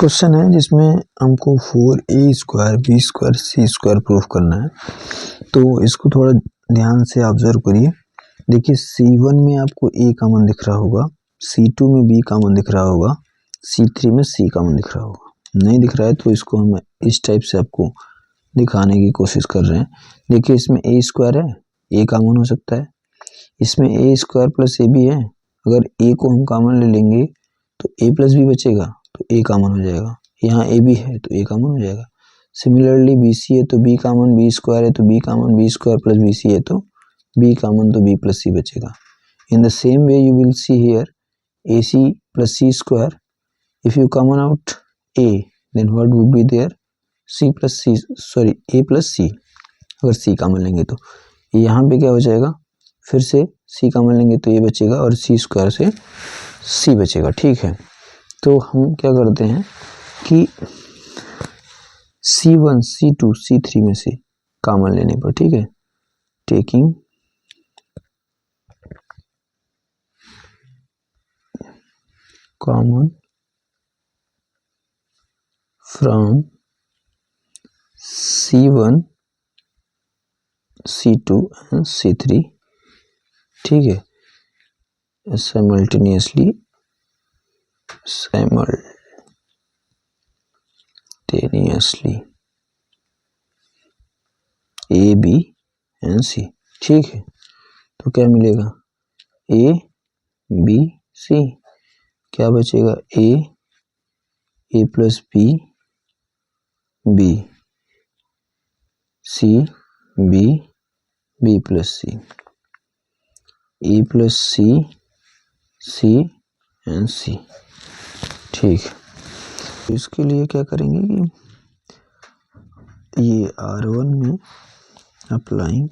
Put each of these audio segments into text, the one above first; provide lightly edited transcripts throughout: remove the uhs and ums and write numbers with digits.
Question है जिसमें हमको 4a² b² c² प्रूफ करना है। तो इसको थोड़ा ध्यान से ऑब्जर्व करिए। देखिए C1 में आपको a कॉमन दिख रहा होगा, C2 में b कॉमन दिख रहा होगा, C3 में c कॉमन दिख रहा होगा। नहीं दिख रहा है तो इसको हम इस टाइप से आपको दिखाने की कोशिश कर रहे हैं। देखिए इसमें a² है, a कॉमन हो सकता है। इसमें a² प्लस ab है, अगर a को हम कॉमन ले लेंगे तो a प्लस b बचेगा तो a कॉमन हो जाएगा। यहाँ ab है तो a कॉमन हो जाएगा। सिमिलरली bc है तो b कॉमन, b² है तो b common, b² plus bc है तो b कॉमन तो b प्लस c बचेगा। In the same way you will see here ac plus c²। If you common out a then what would be there a plus c। अगर c common लेंगे तो यहाँ पे क्या हो जाएगा, फिर से c कॉमन लेंगे तो ये बचेगा और c² से c बचेगा। ठीक है, तो हम क्या करते हैं कि C1, C2, C3 में से कॉमन लेने पर, ठीक है, taking common from C1, C2 and C3, ठीक है, simultaneously A, B and C, ठीक है। तो क्या मिलेगा A, B, C, क्या बचेगा A plus B, B, C, B, B plus C, A plus C, C and C, ठीक है। तो इसके लिए क्या करेंगे कि ये R1 में अप्लाइंग,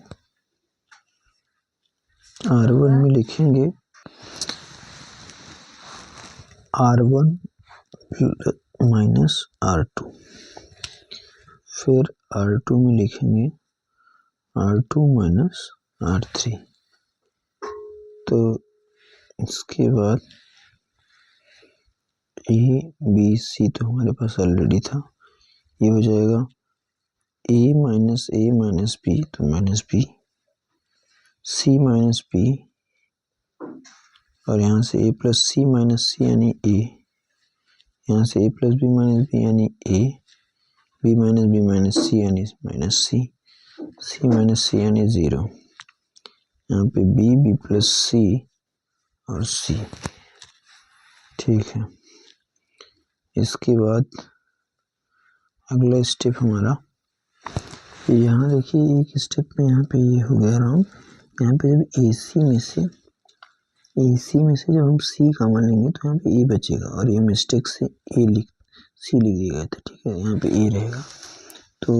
R1 में लिखेंगे R1 माइनस R2, फिर R2 में लिखेंगे R2 माइनस R3। तो इसके बाद A, B, C तो हमारे पास ऑलरेडी था, ये हो जाएगा A माइनस B तो minus B, C minus B, और यहाँ से A plus C minus C यानी A, यहाँ से A plus B minus B यानी A, B माइनस C यानी minus C, C minus C यानी 0, यहाँ पे B प्लस C और C, ठीक है। इसके बाद अगला स्टेप हमारा, यहाँ देखिए एक स्टेप में यहाँ पे ये हो गया रॉन्ग। यहाँ पे जब AC में से जब हम C कॉमन लेंगे तो यहाँ पे A बचेगा और ये मिस्टेक से C लिख दिया गया था, ठीक है, यहाँ पे A रहेगा। तो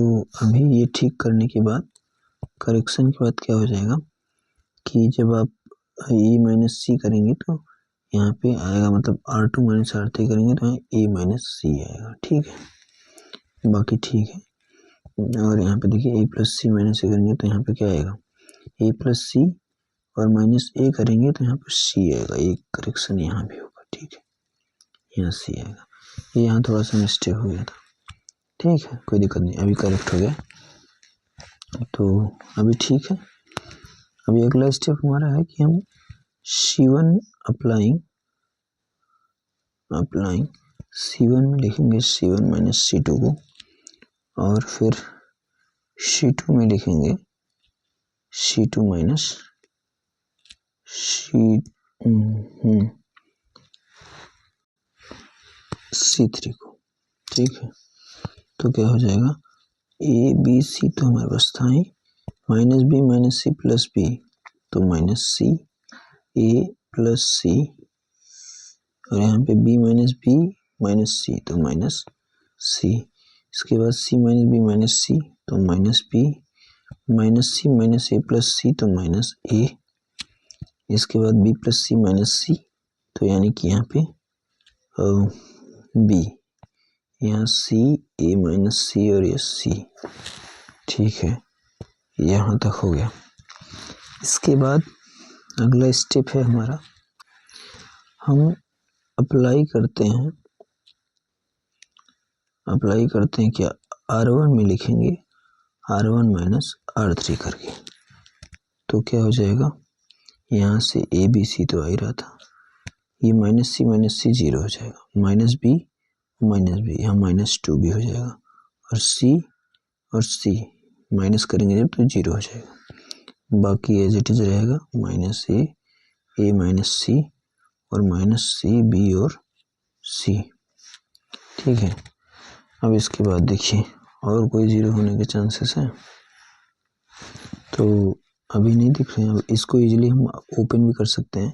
अभी ये ठीक करने के बाद, करेक्शन के बाद क्या हो जाएगा कि जब आप A माइनस C करेंगे तो यहाँ पे आएगा, मतलब R2 माइनस R3 करेंगे तो A माइनस C आएगा, ठीक है, बाकी ठीक है। और यहाँ पे देखिए A plus C minus C करेंगे तो यहाँ पे क्या आएगा A प्लस C, और माइनस A करेंगे तो यहाँ पे C आएगा, एक करेक्शन यहाँ भी होगा, ठीक है, यहाँ C आएगा। ये यहाँ थोड़ा सा मिस्टेक हो गया था, ठीक है, कोई दिक्कत नहीं, अभी करेक्ट हो गया तो अभी ठीक है। अभी अगला स्टेप हमारा है कि हम C1 अप्लाइंग C1 में लिखेंगे C1 माइनस C2 को, और फिर C2 में लिखेंगे C2 माइनस C3 को, ठीक है। तो क्या हो जाएगा A, B, C तो हमारे पास था ही, minus B minus C plus B तो minus C, A plus C, और यहाँ पे B minus B minus C तो माइनस C। इसके बाद C minus B minus C तो minus B, minus C minus A plus C तो minus A। इसके बाद B plus C minus C तो यानी कि यहाँ पे B, यहाँ C, A माइनस C और ये C, ठीक है, यहाँ तक हो गया। इसके बाद अगला स्टेप है हमारा, हम अप्लाई करते हैं अप्लाई करते हैं क्या, R1 में लिखेंगे R1 माइनस R3 करके, तो क्या हो जाएगा, यहाँ से ABC तो आ ही रहा था, ये माइनस सी 0 हो जाएगा, माइनस बी, यहाँ -2 भी हो जाएगा, और C माइनस करेंगे जब तो 0 हो जाएगा, बाकी एज इट इज रहेगा -A माइनस C और -C B और C। ठीक है, अब इसके बाद देखिए और कोई 0 होने के चांसेस हैं, तो अभी नहीं दिख रहे हैं। अब इसको इजीली हम ओपन भी कर सकते हैं,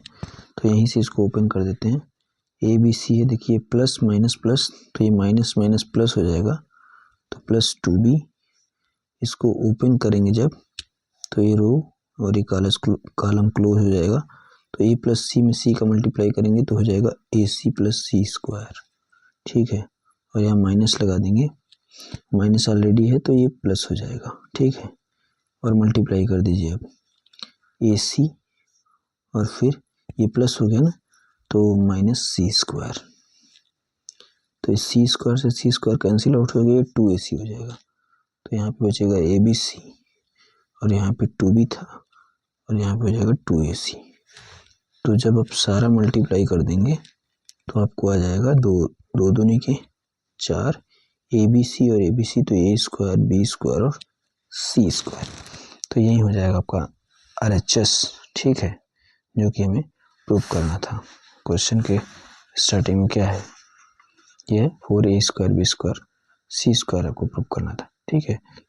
तो यहीं से इसको ओपन कर देते हैं। ABC है, देखिए प्लस माइनस प्लस, तो ये माइनस माइनस प्लस हो जाएगा, तो +2B, इसको ओपन करेंगे जब तो ये रो और ये कॉलम क्लोज हो जाएगा, तो A प्लस C में C का मल्टीप्लाई करेंगे तो हो जाएगा AC प्लस C स्क्वायर। ठीक है, और यहाँ माइनस लगा देंगे, माइनस ऑलरेडी है तो ये प्लस हो जाएगा। ठीक है, और मल्टीप्लाई कर दीजिए अब AC, और फिर ये प्लस हो गया ना, तो -C स्क्वायर, तो इस C स्क्वायर से C स्क्वायर कैंसिल आउट हो गया, 2AC हो जाएगा, तो यहाँ पे बचेगा ABC, और यहाँ पे 2B था, और यहाँ पे हो जाएगा 2AC। तो जब आप सारा मल्टीप्लाई कर देंगे तो आपको आ जाएगा 2 दूनी के 4, ABC और ABC, तो A स्क्वायर, B स्क्वायर और C स्क्वायर, तो यही हो जाएगा आपका RHS। ठीक है, जो कि हमें प्रूव करना था। क्वेश्चन के स्टार्टिंग में क्या है, ये 4A square B square C square आपको प्रूव करना था। ठीक है।